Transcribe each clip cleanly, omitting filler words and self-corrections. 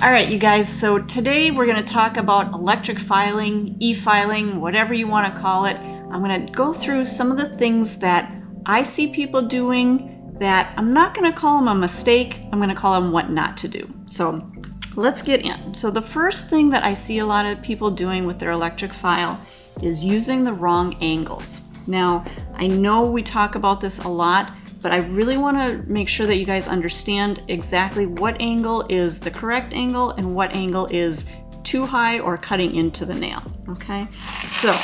All right, you guys, so today we're going to talk about electric filing, e-filing, whatever you want to call it. I'm going to go through some of the things that I see people doing that I'm not going to call them a mistake. I'm going to call them what not to do. So let's get in. So the first thing that I see a lot of people doing with their electric file is using the wrong angles. Now, I know we talk about this a lot, but I really want to make sure that you guys understand exactly what angle is the correct angle and what angle is too high or cutting into the nail, okay? So,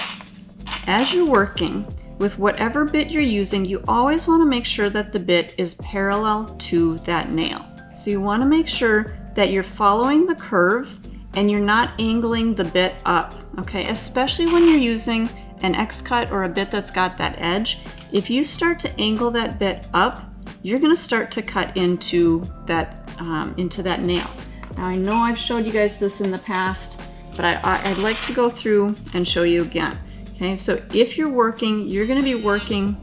as you're working with whatever bit you're using, you always want to make sure that the bit is parallel to that nail. So you want to make sure that you're following the curve and you're not angling the bit up, okay? Especially when you're using an X-cut or a bit that's got that edge. If you start to angle that bit up, you're going to start to cut into that nail. Now I know I've showed you guys this in the past, but I'd like to go through and show you again. Okay, so if you're working, you're going to be working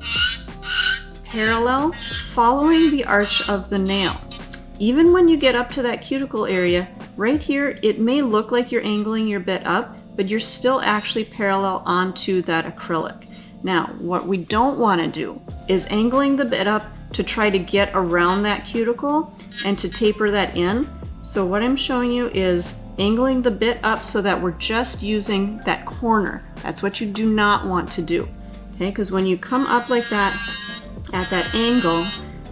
parallel, following the arch of the nail. Even when you get up to that cuticle area, right here, it may look like you're angling your bit up, but you're still actually parallel onto that acrylic. Now, what we don't want to do is angling the bit up to try to get around that cuticle and to taper that in. So what I'm showing you is angling the bit up so that we're just using that corner. That's what you do not want to do, okay? Because when you come up like that at that angle,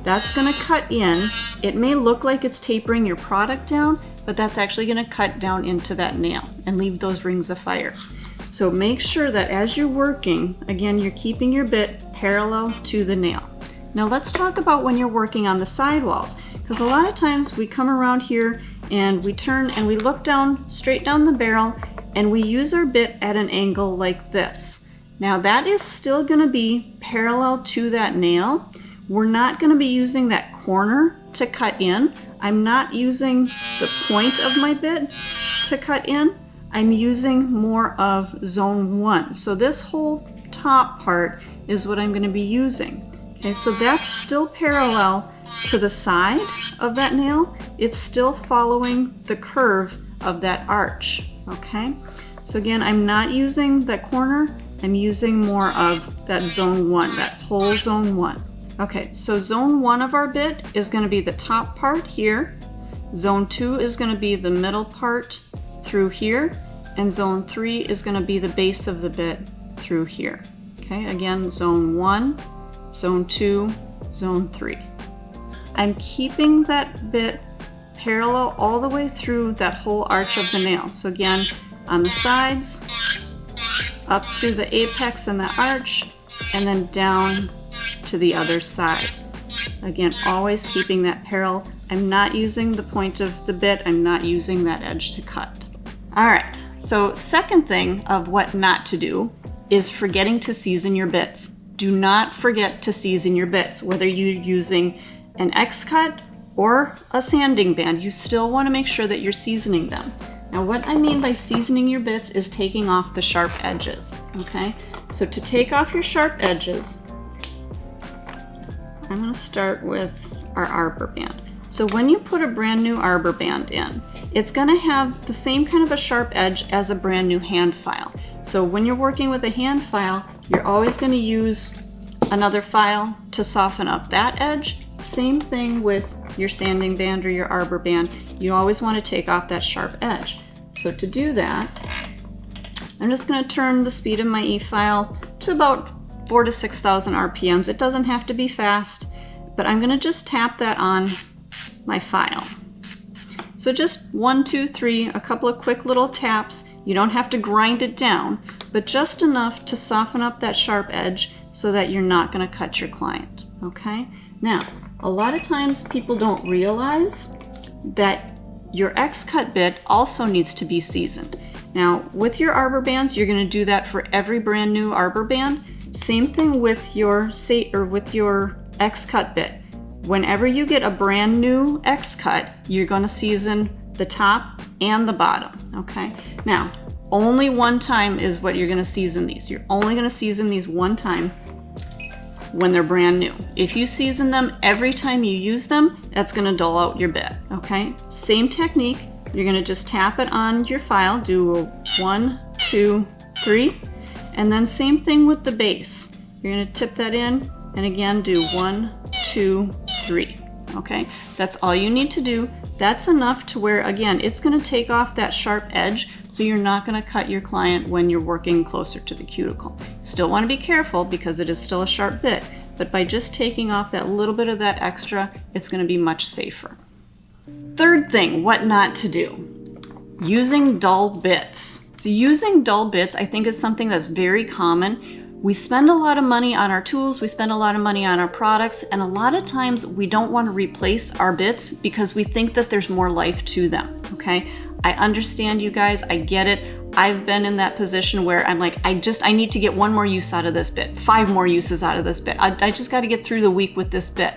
that's going to cut in. It may look like it's tapering your product down, but that's actually going to cut down into that nail and leave those rings of fire. So make sure that as you're working, again, you're keeping your bit parallel to the nail. Now let's talk about when you're working on the sidewalls, because a lot of times we come around here and we turn and we look down, straight down the barrel, and we use our bit at an angle like this. Now that is still going to be parallel to that nail. We're not going to be using that corner to cut in. I'm not using the point of my bit to cut in. I'm using more of zone 1. So this whole top part is what I'm going to be using. Okay, so that's still parallel to the side of that nail. It's still following the curve of that arch. Okay, so again, I'm not using that corner. I'm using more of that zone 1, that whole zone 1. Okay, so zone 1 of our bit is going to be the top part here. Zone 2 is going to be the middle part through here, and zone 3 is going to be the base of the bit through here. Okay, again, zone 1, zone 2, zone 3. I'm keeping that bit parallel all the way through that whole arch of the nail. So again, on the sides, up through the apex and the arch, and then down to the other side. Again, always keeping that parallel. I'm not using the point of the bit. I'm not using that edge to cut. All right, so second thing of what not to do is forgetting to season your bits. Do not forget to season your bits. Whether you're using an X-cut or a sanding band, you still want to make sure that you're seasoning them. Now what I mean by seasoning your bits is taking off the sharp edges, okay? So to take off your sharp edges, I'm going to start with our arbor band. So when you put a brand new arbor band in, it's going to have the same kind of a sharp edge as a brand new hand file. So when you're working with a hand file, you're always going to use another file to soften up that edge. Same thing with your sanding band or your arbor band. You always want to take off that sharp edge. So to do that, I'm just going to turn the speed of my e-file to about 4,000 to 6,000 RPMs. It doesn't have to be fast, but I'm going to just tap that on my file. So just 1, 2, 3, a couple of quick little taps. You don't have to grind it down, but just enough to soften up that sharp edge so that you're not going to cut your client, okay? Now, a lot of times people don't realize that your X-cut bit also needs to be seasoned. Now, with your arbor bands, you're going to do that for every brand new arbor band. Same thing with your X-cut bit. Whenever you get a brand new X-cut, you're going to season the top and the bottom, okay? Now, only one time is what you're going to season these. You're only going to season these one time when they're brand new. If you season them every time you use them, that's going to dull out your bit, okay? Same technique, you're gonna just tap it on your file, do a 1, 2, 3, and then same thing with the base. You're gonna tip that in, and again do 1, 2, 3. Okay, that's all you need to do. That's enough to where, again, it's gonna take off that sharp edge, so you're not gonna cut your client when you're working closer to the cuticle. Still wanna be careful because it is still a sharp bit, but by just taking off that little bit of that extra, it's gonna be much safer. Third thing, what not to do. Using dull bits. So using dull bits, I think, is something that's very common. We spend a lot of money on our tools, we spend a lot of money on our products, and a lot of times we don't want to replace our bits because we think that there's more life to them, okay? I understand, you guys, I get it. I've been in that position where I'm like, I need to get one more use out of this bit, 5 more uses out of this bit. I just got to get through the week with this bit.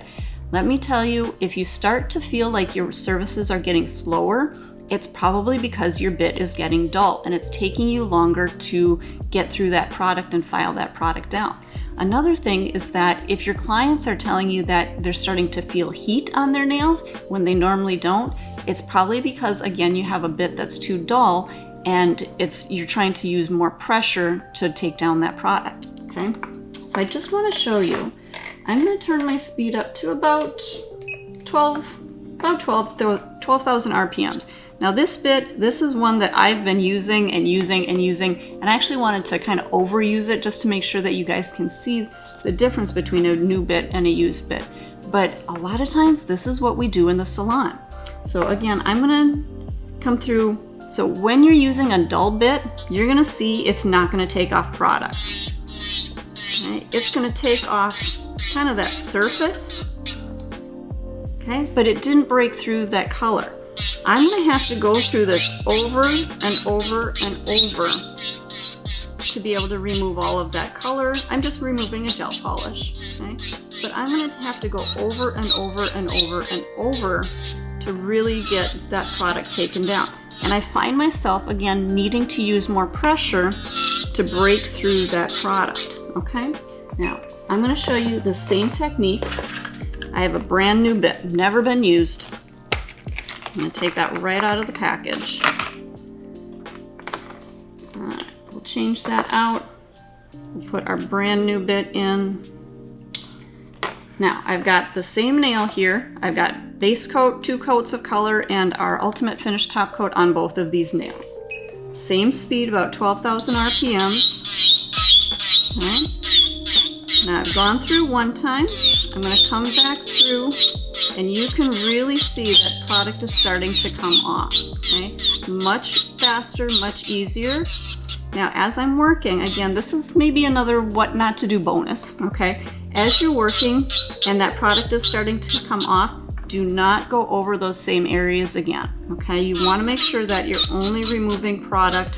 Let me tell you, if you start to feel like your services are getting slower, it's probably because your bit is getting dull and it's taking you longer to get through that product and file that product down. Another thing is that if your clients are telling you that they're starting to feel heat on their nails when they normally don't, it's probably because, again, you have a bit that's too dull and you're trying to use more pressure to take down that product, okay? So I just want to show you. I'm going to turn my speed up to about 12,000 RPMs. Now this bit, this is one that I've been using and using and using, and I actually wanted to kind of overuse it just to make sure that you guys can see the difference between a new bit and a used bit. But a lot of times this is what we do in the salon. So again, I'm gonna come through. So when you're using a dull bit, you're gonna see it's not gonna take off product. Okay? It's gonna take off kind of that surface, okay? But it didn't break through that color. I'm going to have to go through this over and over and over to be able to remove all of that color. I'm just removing a gel polish, okay? But I'm going to have to go over and over and over and over to really get that product taken down. And I find myself, again, needing to use more pressure to break through that product, okay? Now, I'm going to show you the same technique. I have a brand new bit, never been used. I'm going to take that right out of the package. We'll change that out. We'll put our brand new bit in. Now, I've got the same nail here. I've got base coat, 2 coats of color, and our ultimate finish top coat on both of these nails. Same speed, about 12,000 RPMs. Okay. Now, I've gone through one time. I'm going to come back through, and you can really see that product is starting to come off, okay? Much faster, much easier. Now, as I'm working, again, this is maybe another what not to do bonus, okay? As you're working and that product is starting to come off, do not go over those same areas again, okay? You want to make sure that you're only removing product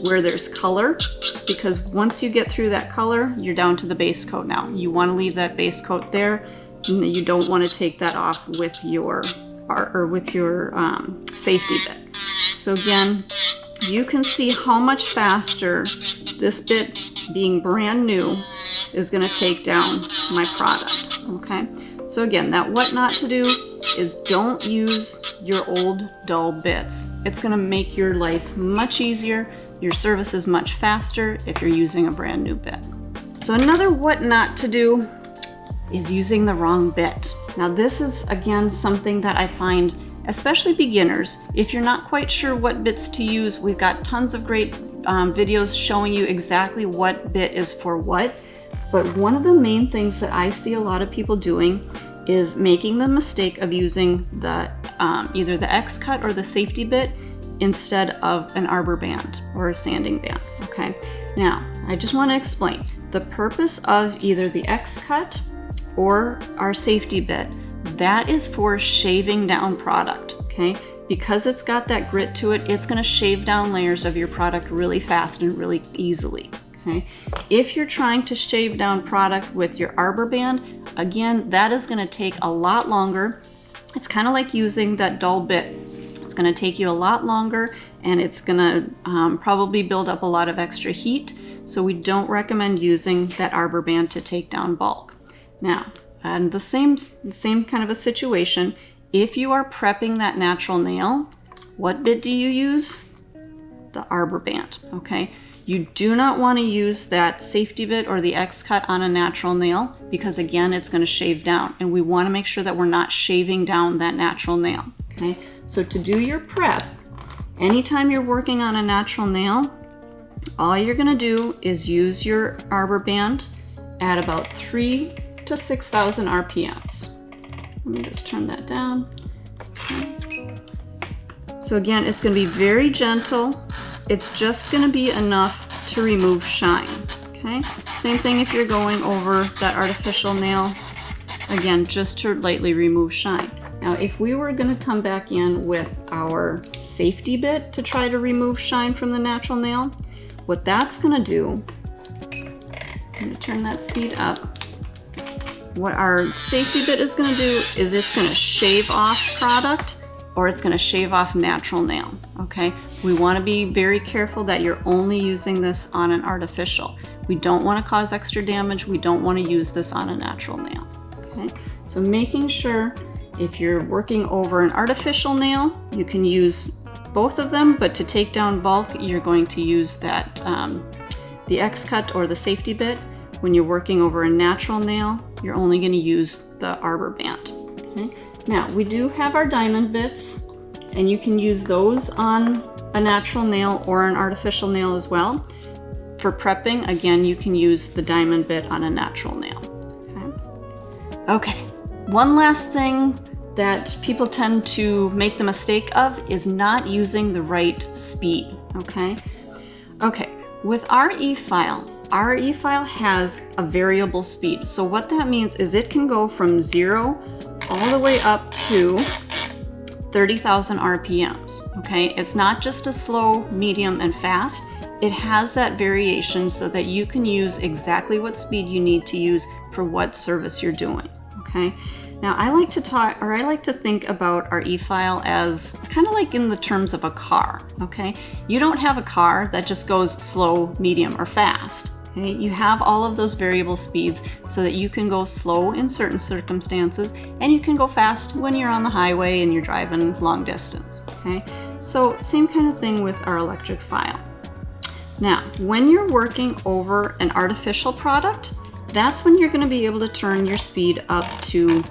where there's color, because once you get through that color, you're down to the base coat now. You want to leave that base coat there. You don't want to take that off with your safety bit. So again, you can see how much faster this bit, being brand new, is going to take down my product. Okay. So again, that what not to do is don't use your old dull bits. It's going to make your life much easier. Your service is much faster if you're using a brand new bit. So another what not to do is using the wrong bit. Now this is, again, something that I find, especially beginners, if you're not quite sure what bits to use, we've got tons of great videos showing you exactly what bit is for what. But one of the main things that I see a lot of people doing is making the mistake of using the either the X-cut or the safety bit instead of an arbor band or a sanding band, okay? Now, I just want to explain. The purpose of either the X-cut or our safety bit, that is for shaving down product, okay? Because it's got that grit to it, it's gonna shave down layers of your product really fast and really easily, okay? If you're trying to shave down product with your arbor band, again, that is gonna take a lot longer. It's kind of like using that dull bit. It's gonna take you a lot longer, and it's gonna probably build up a lot of extra heat, so we don't recommend using that arbor band to take down bulk. Now, and the same kind of a situation, if you are prepping that natural nail, What bit do you use? The arbor band, okay? You do not want to use that safety bit or the X-cut on a natural nail because again, it's going to shave down, and we want to make sure that we're not shaving down that natural nail, okay? So to do your prep, anytime you're working on a natural nail, all you're going to do is use your arbor band at about 3,000 to 6,000 RPMs. Let me just turn that down. Okay. So again, it's going to be very gentle. It's just going to be enough to remove shine, okay? Same thing if you're going over that artificial nail. Again, just to lightly remove shine. Now, if we were going to come back in with our safety bit to try to remove shine from the natural nail, what that's going to do, I'm going to turn that speed up. What our safety bit is going to do is it's going to shave off product, or it's going to shave off natural nail, okay? We want to be very careful that you're only using this on an artificial. We don't want to cause extra damage. We don't want to use this on a natural nail, okay? So making sure if you're working over an artificial nail, you can use both of them, but to take down bulk, you're going to use that, the X-cut or the safety bit. When you're working over a natural nail, you're only going to use the arbor band, okay? Now, we do have our diamond bits, and you can use those on a natural nail or an artificial nail as well. For prepping, again, you can use the diamond bit on a natural nail. Okay, one last thing that people tend to make the mistake of is not using the right speed, okay? Okay, with our e-file has a variable speed. So what that means is it can go from 0 all the way up to 30,000 RPMs, okay? It's not just a slow, medium, and fast. It has that variation so that you can use exactly what speed you need to use for what service you're doing, okay? Now, I like to think about our e-file as kind of like in the terms of a car, okay? You don't have a car that just goes slow, medium, or fast. Okay? You have all of those variable speeds so that you can go slow in certain circumstances and you can go fast when you're on the highway and you're driving long distance, okay? So same kind of thing with our electric file. Now, when you're working over an artificial product, that's when you're going to be able to turn your speed up to,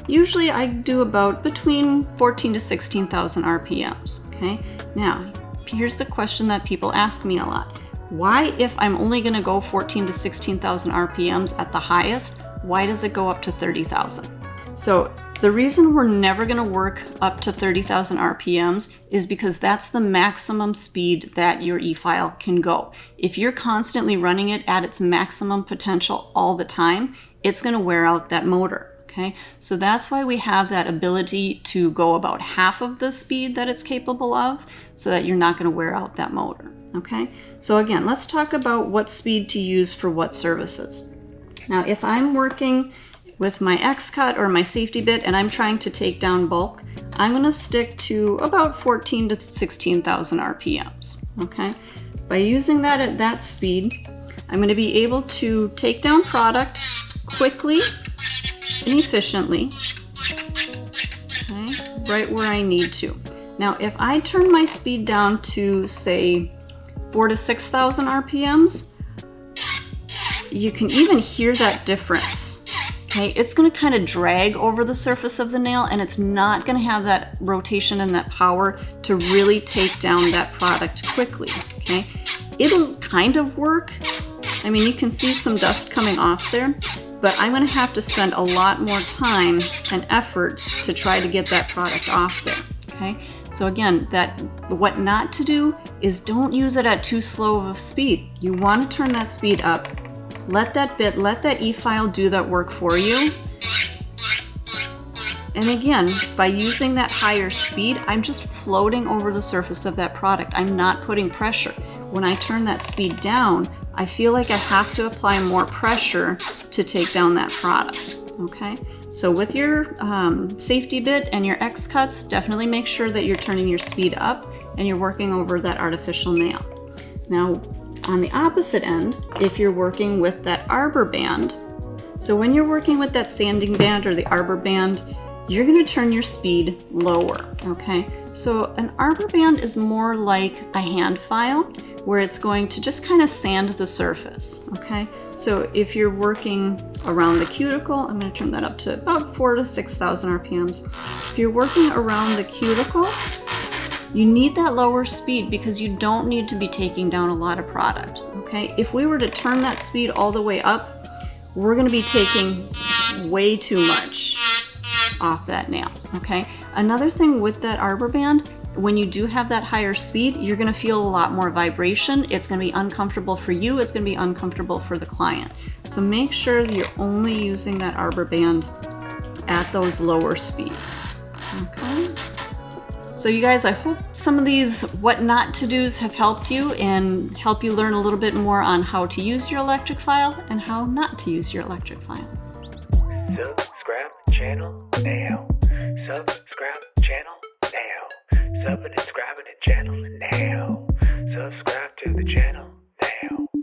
usually I do about between 14 to 16,000 RPMs, okay? Now, here's the question that people ask me a lot. Why, if I'm only going to go 14 to 16,000 RPMs at the highest, why does it go up to 30,000? So the reason we're never going to work up to 30,000 RPMs is because that's the maximum speed that your e-file can go. If you're constantly running it at its maximum potential all the time, it's going to wear out that motor. Okay, so that's why we have that ability to go about half of the speed that it's capable of so that you're not going to wear out that motor. Okay, so again, let's talk about what speed to use for what services. Now, if I'm working with my X-cut or my safety bit and I'm trying to take down bulk, I'm going to stick to about 14 to 16,000 RPMs. Okay, by using that at that speed, I'm going to be able to take down product quickly and efficiently, okay, right where I need to. Now, if I turn my speed down to, say, 4,000 to 6,000 RPMs, you can even hear that difference. Okay, it's going to kind of drag over the surface of the nail, and it's not going to have that rotation and that power to really take down that product quickly. Okay, it'll kind of work. I mean, you can see some dust coming off there, but I'm going to have to spend a lot more time and effort to try to get that product off there, okay? So again, what not to do is don't use it at too slow of a speed. You want to turn that speed up. Let that e-file do that work for you. And again, by using that higher speed, I'm just floating over the surface of that product. I'm not putting pressure. When I turn that speed down, I feel like I have to apply more pressure to take down that product, okay? So with your safety bit and your X-cuts, definitely make sure that you're turning your speed up and you're working over that artificial nail. Now, on the opposite end, if you're working with that arbor band, so when you're working with that sanding band or the arbor band, you're going to turn your speed lower, okay? So an arbor band is more like a hand file where it's going to just kind of sand the surface, okay? So if you're working around the cuticle, I'm going to turn that up to about 4,000 to 6,000 RPMs. If you're working around the cuticle, you need that lower speed because you don't need to be taking down a lot of product, okay? If we were to turn that speed all the way up, we're going to be taking way too much off that nail, okay? Another thing with that arbor band, when you do have that higher speed, you're going to feel a lot more vibration. It's going to be uncomfortable for you. It's going to be uncomfortable for the client. So make sure that you're only using that arbor band at those lower speeds, okay? So you guys, I hope some of these what not to do's have helped you and help you learn a little bit more on how to use your electric file and how not to use your electric file. Subscribe channel now. Subscribe channel now. Subscribe to the channel now. Subscribe to the channel